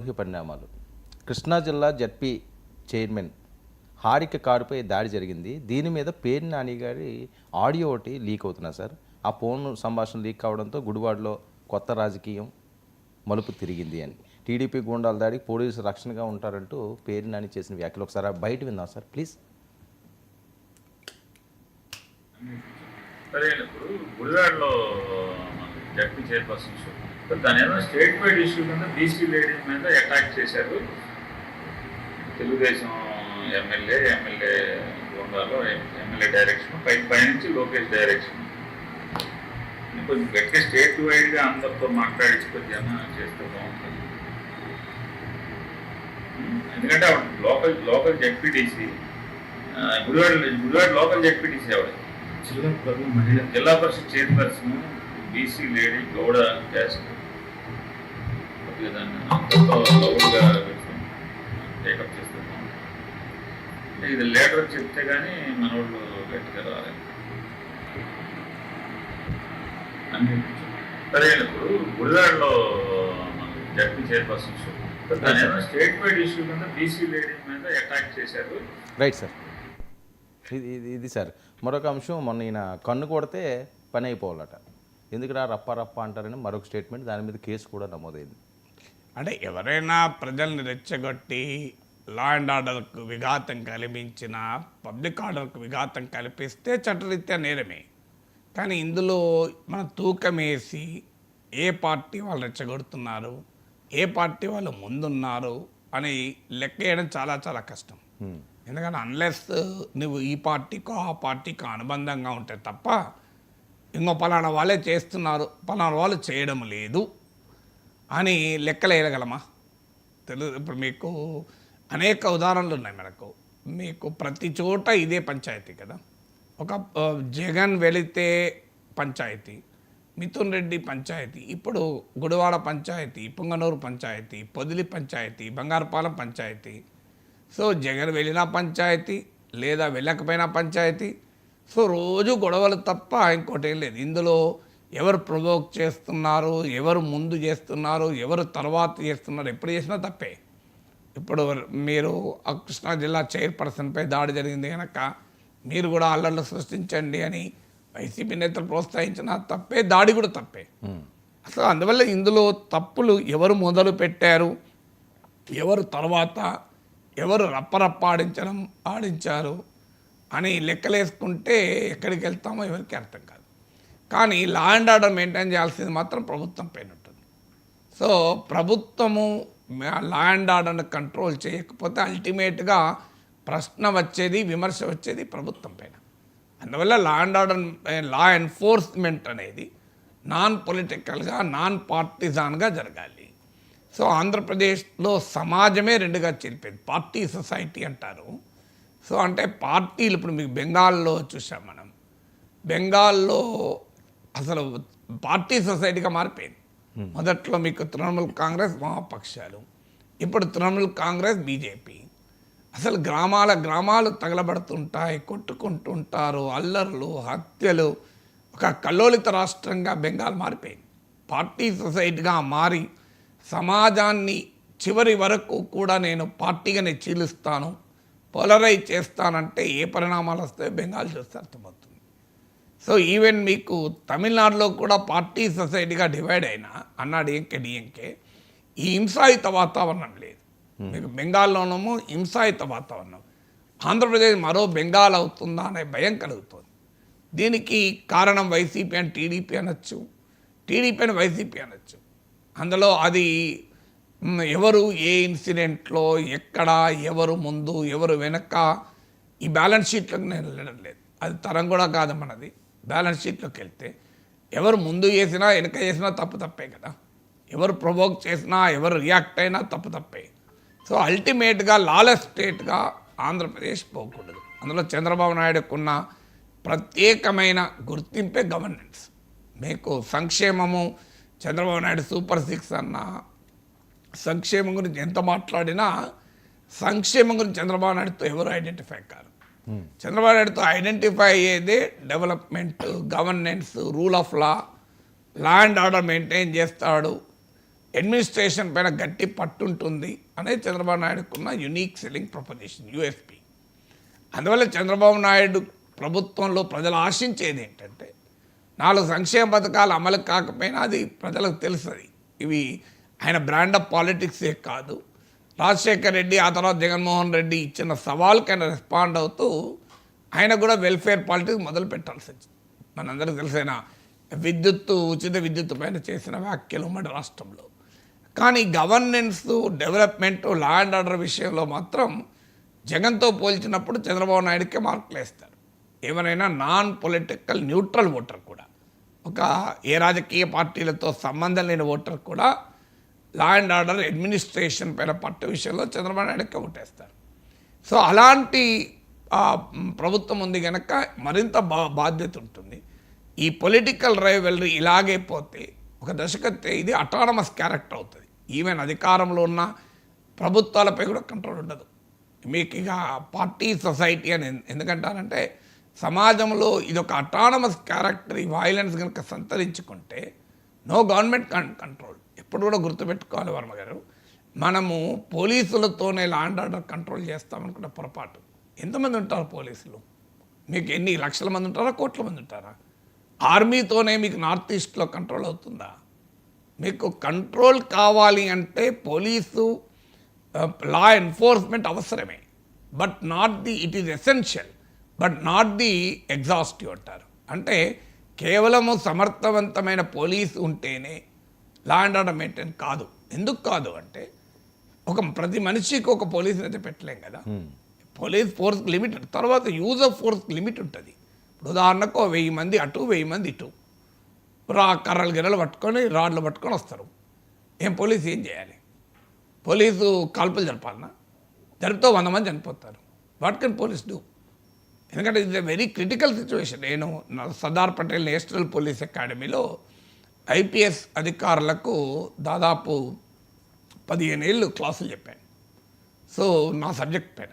ముఖ్య పరిణామాలు. కృష్ణా జిల్లా జడ్పీ చైర్మన్ హారిక కారుపై దాడి జరిగింది. దీని మీద పేర్ని నాని గారి ఆడియో ఒకటి లీక్ అవుతున్నా సార్. ఆ ఫోన్ సంభాషణ లీక్ కావడంతో గుడివాడలో కొత్త రాజకీయం మలుపు తిరిగింది అని. టీడీపీ గూండాల దాడికి పోలీసులు రక్షణగా ఉంటారంటూ పేర్ని నాని చేసిన వ్యాఖ్యలు ఒకసారి బయట విందాం సార్ ప్లీజ్. సరే ఇప్పుడు గుడివాడలో జడ్పీ చైర్పర్సన్స్ దాని ఏదో స్టేట్ వైడ్ ఇష్యూ కింద బీసీ లేడీస్ మీద అటాక్ చేశారు. తెలుగుదేశం ఎమ్మెల్యే గోండాలో ఎమ్మెల్యే డైరెక్షన్ పైనుంచి లోకేష్ డైరెక్షన్ కొంచెం గట్టిగా స్టేట్ వైడ్గా అందరితో మాట్లాడించి కొద్దిగా చేస్తే బాగుంటుంది. ఎందుకంటే local ZPTC Gudivada local ZPTC ఆవిడ జిల్లా పరిషత్ chairperson BC lady Goud caste దాన్ని లౌడ్గా టేకప్ చేస్తే బాగుంటుంది. ఇది లీడర్ చెప్తే కానీ మన వాళ్ళు గట్టిగా రాలేదు. సరే ఇప్పుడు గుడివాడలో జడ్పీ చైర్పర్సన్స్ దాని ఏదో స్టేట్ వైడ్ ఇష్యూ కింద బీసీ లేడీస్ మీద అటాక్ చేశారు. Right sir. ఇది సార్ మరొక అంశం, మొన్న ఈయన కన్ను కొడితే పని అయిపోవాలట, ఎందుకురా రప్ప అంటారని మరొక స్టేట్మెంట్, దాని మీద కేసు కూడా నమోదైంది. అంటే ఎవరైనా ప్రజల్ని రెచ్చగొట్టి లా అండ్ ఆర్డర్కు విఘాతం కల్పించిన, పబ్లిక్ ఆర్డర్కు విఘాతం కల్పిస్తే చట్టరీత్యా నేరమే. కానీ ఇందులో మన తూకం వేసి ఏ పార్టీ వాళ్ళు రెచ్చగొడుతున్నారు, ఏ పార్టీ వాళ్ళు ముందున్నారు అని లెక్క వేయడం చాలా చాలా కష్టం. ఎందుకంటే అన్లెస్ నువ్వు ఈ పార్టీకో ఆ పార్టీకో అనుబంధంగా ఉంటే తప్ప ఇంకో పలానా వాళ్ళే చేస్తున్నారు, పలానా వాళ్ళు చేయడం లేదు అని లెక్కలు వేయగలమా? ఇప్పుడు మీకు అనేక ఉదాహరణలు ఉన్నాయి. మీకు ప్రతి చోట ఇదే పంచాయతీ కదా. ఒక జగన్ వెళితే పంచాయతీ, మిథున్ రెడ్డి పంచాయతీ, ఇప్పుడు గుడివాడ పంచాయతీ, పుంగనూరు పంచాయతీ, పొదిలి పంచాయతీ, బంగారుపాలెం పంచాయతీ. సో జగన్ వెళ్ళిన పంచాయతీ లేదా వెళ్ళకపోయినా పంచాయతీ. సో రోజు గొడవలు తప్ప ఇంకోటి ఏం లేదు. ఇందులో ఎవరు ప్రొవోక్ చేస్తున్నారు, ఎవరు ముందు చేస్తున్నారు, ఎవరు తర్వాత చేస్తున్నారు, ఎప్పుడు చేసినా తప్పే. ఇప్పుడు మీరు కృష్ణా జిల్లా చైర్పర్సన్పై దాడి జరిగింది కనుక మీరు కూడా అల్లర్లు సృష్టించండి అని వైసీపీ నేతలు ప్రోత్సహించిన తప్పే, దాడి కూడా తప్పే. అసలు అందువల్ల ఇందులో తప్పులు ఎవరు మొదలు పెట్టారు, ఎవరు తర్వాత, ఎవరు రప్పరప్ప ఆడించారు అని లెక్కలేసుకుంటే ఎక్కడికి వెళ్తామో ఎవరికి అర్థం కాదు. కానీ లా అండ్ ఆర్డర్ మెయింటైన్ చేయాల్సింది మాత్రం ప్రభుత్వం పైన ఉంటుంది. సో ప్రభుత్వము లా అండ్ ఆర్డర్ని కంట్రోల్ చేయకపోతే అల్టిమేట్గా ప్రశ్న వచ్చేది, విమర్శ వచ్చేది ప్రభుత్వం పైన. అందువల్ల లా అండ్ ఆర్డర్, లా ఎన్ఫోర్స్మెంట్ అనేది నాన్ పొలిటికల్గా, నాన్ పార్టిజాన్గా జరగాలి. సో ఆంధ్రప్రదేశ్లో సమాజమే రెండుగా చెరిపోయింది. పార్టీ సొసైటీ అంటారు. సో అంటే పార్టీలు ఇప్పుడు మీకు బెంగాల్లో చూసాం మనం. బెంగాల్లో అసలు పార్టీ సొసైటీగా మారిపోయింది. మొదట్లో మీకు తృణమూల్ కాంగ్రెస్, వామపక్షాలు, ఇప్పుడు తృణమూల్ కాంగ్రెస్, బీజేపీ. అసలు గ్రామాలు తగలబడుతుంటాయి, కొట్టుకుంటుంటారు, అల్లర్లు, హత్యలు. ఒక కల్లోలిత రాష్ట్రంగా బెంగాల్ మారిపోయింది. పార్టీ సొసైటీగా మారి సమాజాన్ని చివరి వరకు కూడా నేను పార్టీగానే చీలుస్తాను, పోలరైజ్ చేస్తానంటే ఏ పరిణామాలు వస్తాయో బెంగాల్ చూస్తే అర్థమవుతుంది. సో ఈవెన్ మీకు తమిళనాడులో కూడా పార్టీ సొసైటీగా డివైడ్ అయినా అన్నా డిఎంకే ఈ హింసాయుత వాతావరణం లేదు. మీకు బెంగాల్లోనేమో హింసాయుత వాతావరణం. ఆంధ్రప్రదేశ్ మరో బెంగాల్ అవుతుందా అనే భయం కలుగుతుంది. దీనికి కారణం వైసీపీ అని టీడీపీ అనొచ్చు, టీడీపీ అని వైసీపీ అనొచ్చు. అందులో అది ఎవరు ఏ ఇన్సిడెంట్లో ఎక్కడ, ఎవరు ముందు ఎవరు వెనక, ఈ బ్యాలెన్స్ షీట్లోకి నేను వెళ్ళడం లేదు. అది తరం కూడా కాదు మనది. బ్యాలెన్స్ షీట్లోకి వెళ్తే ఎవరు ముందు చేసినా వెనక చేసినా తప్పే కదా. ఎవరు ప్రొవోక్ చేసినా, ఎవరు రియాక్ట్ అయినా తప్పే. సో అల్టిమేట్గా లాలెస్ స్టేట్గా ఆంధ్రప్రదేశ్ పోకూడదు. అందులో చంద్రబాబు నాయుడుకున్న ప్రత్యేకమైన గుర్తింపే గవర్నెన్స్. మీకు సంక్షేమము, చంద్రబాబు నాయుడు సూపర్ 6 అన్న, సంక్షేమం గురించి ఎంత మాట్లాడినా సంక్షేమం గురించి చంద్రబాబు నాయుడుతో ఎవరు ఐడెంటిఫై కారు. చంద్రబాబు నాయుడుతో ఐడెంటిఫై అయ్యేదే development, governance, rule of law, law and order maintain చేస్తాడు, అడ్మినిస్ట్రేషన్ పైన గట్టి పట్టు ఉంటుంది అనేది చంద్రబాబు నాయుడుకున్న యునీక్ సెల్లింగ్ ప్రపోజిషన్ యూఎస్పీ. అందువల్ల చంద్రబాబు నాయుడు ప్రభుత్వంలో ప్రజలు ఆశించేది ఏంటంటే 4 సంక్షేమ పథకాలు అమలు కాకపోయినా అది ప్రజలకు తెలుస్తుంది. ఇవి ఆయన బ్రాండ్ ఆఫ్ పాలిటిక్సే కాదు, రాజశేఖర్ రెడ్డి ఆ తర్వాత జగన్మోహన్ రెడ్డి ఇచ్చిన సవాల్కి ఆయన రెస్పాండ్ అవుతూ ఆయన కూడా వెల్ఫేర్ పాలిటిక్స్ మొదలు పెట్టాల్సి వచ్చింది. మనందరికీ తెలిసిన ఉచిత విద్యుత్తు పైన చేసిన వ్యాఖ్యలు ఉమ్మడి రాష్ట్రంలో. కానీ governance, development, law and order విషయంలో మాత్రం జగన్తో పోల్చినప్పుడు చంద్రబాబు నాయుడుకే మార్కులు వేస్తారు. ఎవరైనా నాన్ పొలిటికల్ న్యూట్రల్ ఓటర్ కూడా, ఒక ఏ రాజకీయ పార్టీలతో సంబంధం లేని ఓటర్ కూడా లా అండ్ ఆర్డర్ అడ్మినిస్ట్రేషన్ పైన పట్టు విషయంలో చంద్రబాబు నాయుడుకే ఓటేస్తారు. సో అలాంటి ప్రభుత్వం ఉంది కనుక మరింత బాధ్యత ఉంటుంది. ఈ పొలిటికల్ రైవల్రీ ఇలాగే పోతే ఒక దశకతే ఇది అటానమస్ క్యారెక్టర్ అవుతుంది. ఈవెన్ అధికారంలో ఉన్న ప్రభుత్వాలపై కూడా కంట్రోల్ ఉండదు. మీకు ఇక పార్టీ సొసైటీ అని ఎందుకంటారంటే సమాజంలో ఇది ఒక అటానమస్ క్యారెక్టర్. ఈ వైలెన్స్ కనుక సంతరించుకుంటే నో గవర్నమెంట్ కంట్రోల్. ఎప్పుడు కూడా గుర్తుపెట్టుకోవాలి వర్మ గారు, మనము పోలీసులతోనే లా అండ్ ఆర్డర్ కంట్రోల్ చేస్తామనుకున్న పొరపాటు. ఎంతమంది ఉంటారు పోలీసులు? మీకు ఎన్ని లక్షల మంది ఉంటారా, కోట్ల మంది ఉంటారా? ఆర్మీతోనే మీకు నార్త్ ఈస్ట్లో కంట్రోల్ అవుతుందా? మీకు కంట్రోల్ కావాలి అంటే పోలీసు లా ఎన్ఫోర్స్మెంట్ అవసరమే, but not the it is essential but not the exhaustive అంటారు. అంటే కేవలము సమర్థవంతమైన పోలీసు ఉంటేనే లా అండ్ ఆర్డర్ మెయింటైన్ కాదు. ఎందుకు కాదు అంటే ప్రతి మనిషికి ఒక పోలీసుని అయితే పెట్టలేం కదా. పోలీస్ ఫోర్స్ లిమిట్, తర్వాత యూజ్ ఆఫ్ ఫోర్స్ లిమిట్ ఉంటుంది. ఇప్పుడు ఉదాహరణకు 1000 మంది అటు 1000 మంది ఇటు కర్రలు గిర్రలు పట్టుకొని రాడ్లు పట్టుకొని వస్తారు. పోలీసు ఏం చేయాలి? పోలీసు కాల్పులు జరపాలన్నా? జరిపితే 100 మంది చనిపోతారు. What can police do? ఎందుకంటే ఇది వెరీ క్రిటికల్ సిచ్యువేషన్. నేను సర్దార్ పటేల్ నేషనల్ పోలీస్ అకాడమీలో ఐపీఎస్ అధికారులకు దాదాపు 15 ఏళ్ళు క్లాసులు చెప్పాను. సో నా సబ్జెక్ట్ పైన.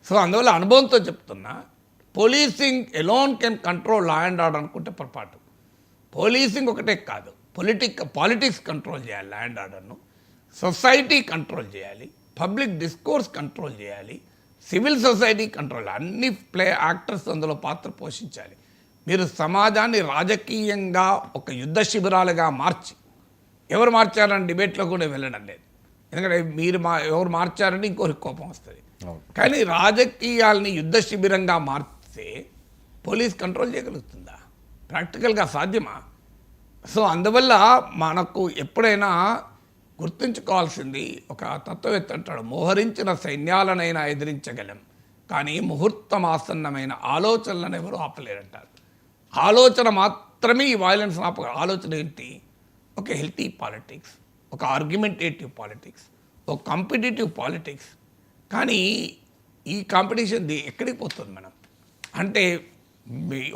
సో అందువల్ల అనుభవంతో చెప్తున్నా, policing alone can control law and order అనుకుంటే పొరపాటు. పోలీసింగ్ ఒకటే కాదు, పాలిటిక్స్ కంట్రోల్ చేయాలి, లా అండ్ ఆర్డర్ను సొసైటీ కంట్రోల్ చేయాలి, పబ్లిక్ డిస్కోర్స్ కంట్రోల్ చేయాలి, సివిల్ సొసైటీ కంట్రోల్, అన్ని యాక్టర్స్ అందులో పాత్ర పోషించాలి. మీరు సమాజాన్ని రాజకీయంగా ఒక యుద్ధ శిబిరాలుగా మార్చి, ఎవరు మార్చారని డిబేట్లో కూడా వెళ్ళడం లేదు. ఎందుకంటే ఎవరు మార్చారని ఇంకొకరికి కోపం వస్తుంది. కానీ రాజకీయాల్ని యుద్ధ శిబిరంగా మార్చితే పోలీస్ కంట్రోల్ చేయగలుగుతుందా? ప్రాక్టికల్గా సాధ్యమా? సో అందువల్ల మనకు ఎప్పుడైనా గుర్తుంచుకోవాల్సింది, ఒక తత్వవేత్త అంటాడు, మోహరించిన సైన్యాలనైనా ఎదిరించగలం కానీ ముహూర్తం ఆసన్నమైన ఆలోచనలను ఎవరు ఆపలేరంటారు. ఆలోచన మాత్రమే ఈ వైలెన్స్ ఆలోచన ఏంటి? ఒక హెల్తీ పాలిటిక్స్, ఒక ఆర్గ్యుమెంటేటివ్ పాలిటిక్స్, ఒక కాంపిటేటివ్ పాలిటిక్స్. కానీ ఈ కాంపిటీషన్ ఎక్కడికి పోతుంది మనం అంటే,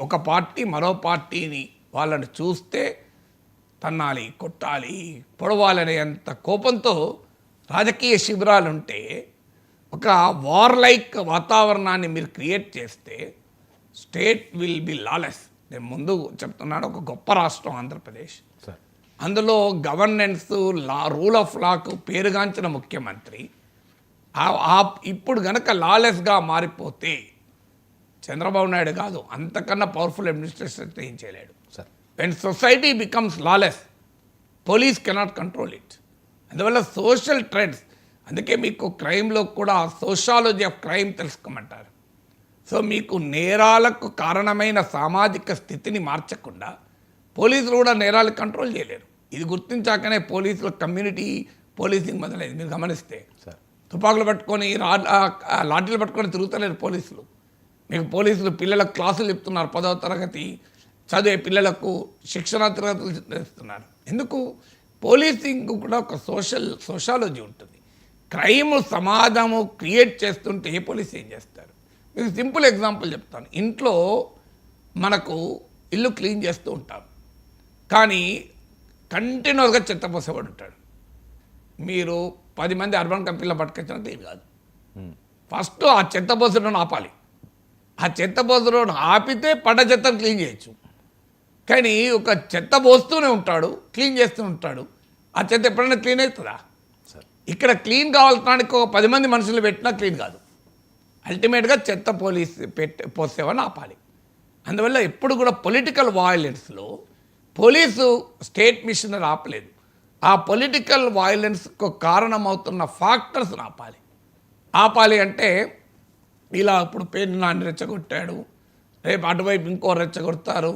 ఒక పార్టీ మరో పార్టీని వాళ్ళని చూస్తే తన్నాలి, కొట్టాలి, పొడవాలనే అంత కోపంతో రాజకీయ శిబిరాలు ఉంటే, ఒక వార్ లైక్ వాతావరణాన్ని మీరు క్రియేట్ చేస్తే స్టేట్ విల్ బి లాలెస్. నేను ముందు చెప్తున్నాను, ఒక గొప్ప రాష్ట్రం ఆంధ్రప్రదేశ్. అందులో గవర్నెన్స్, రూల్ ఆఫ్ లాకు పేరుగాంచిన ముఖ్యమంత్రి ఇప్పుడు గనక లాలెస్గా మారిపోతే చంద్రబాబు నాయుడు కాదు, అంతకన్నా పవర్ఫుల్ అడ్మినిస్ట్రేషన్ ఏం చేయలేడు. When society becomes lawless, police cannot control it. అందువల్ల సోషల్ ట్రెండ్స్, అందుకే మీకు క్రైమ్లో కూడా సోషాలజీ ఆఫ్ క్రైమ్ తెలుసుకోమంటారు. సో మీకు నేరాలకు కారణమైన సామాజిక స్థితిని మార్చకుండా పోలీసులు కూడా నేరాలు కంట్రోల్ చేయలేరు. ఇది గుర్తించాకనే పోలీసుల కమ్యూనిటీ పోలీసింగ్ మొదలైంది. మీరు గమనిస్తే తుపాకులు పట్టుకొని లాఠీలు పట్టుకొని తిరుగుతలేరు పోలీసులు. మీకు పోలీసులు పిల్లలకు క్లాసులు చెప్తున్నారు, 10వ తరగతి చదివే పిల్లలకు శిక్షణ తరగతులు ఇస్తున్నారు. ఎందుకు? పోలీసింగ్ కూడా ఒక సోషాలజీ ఉంటుంది. క్రైమ్ సమాజము క్రియేట్ చేస్తుంటే ఏ పోలీస్ ఏం చేస్తారు? మీకు సింపుల్ ఎగ్జాంపుల్ చెప్తాను. ఇంట్లో మనకు ఇల్లు క్లీన్ చేస్తూ ఉంటాం, కానీ కంటిన్యూస్గా చెత్త పోసేవాడు ఉంటాడు. మీరు 10 మంది అర్బన్ కంపెనీలో పట్టుకొచ్చినా క్లీన్ కాదు. ఫస్ట్ ఆ చెత్త పోసడం ఆపాలి. ఆ చెత్త పోసడం ఆపితే పడ్డ చెత్తను క్లీన్ చేయొచ్చు. కానీ ఒక చెత్త పోస్తూనే ఉంటాడు, క్లీన్ చేస్తూ ఉంటాడు. ఆ చెత్త ఎప్పుడైనా క్లీన్ అవుతుందా? సార్ ఇక్కడ క్లీన్ కావాల్సడానికి ఒక 10 మంది మనుషులు పెట్టినా క్లీన్ కాదు. అల్టిమేట్గా చెత్త పోసేవని ఆపాలి. అందువల్ల ఎప్పుడు కూడా పొలిటికల్ వయలెన్స్లో పోలీసు స్టేట్ మిషనరీ ఆపలేదు. ఆ పొలిటికల్ వయలెన్స్కు కారణమవుతున్న ఫ్యాక్టర్స్ని ఆపాలి అంటే ఇలా ఇప్పుడు పేరు నాని రెచ్చగొట్టాడు, రేపు అటువైపు ఇంకో రెచ్చగొడతారు,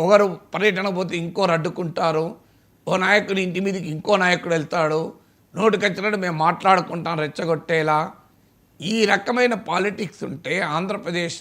ఒకరు పర్యటన పోతే ఇంకోరు అడ్డుకుంటారు, ఓ నాయకుడి ఇంటి మీదకి ఇంకో నాయకుడు వెళ్తాడు, నోటికి వచ్చినట్టు మేము మాట్లాడుకుంటాం రెచ్చగొట్టేలా. ఈ రకమైన పాలిటిక్స్ ఉంటే ఆంధ్రప్రదేశ్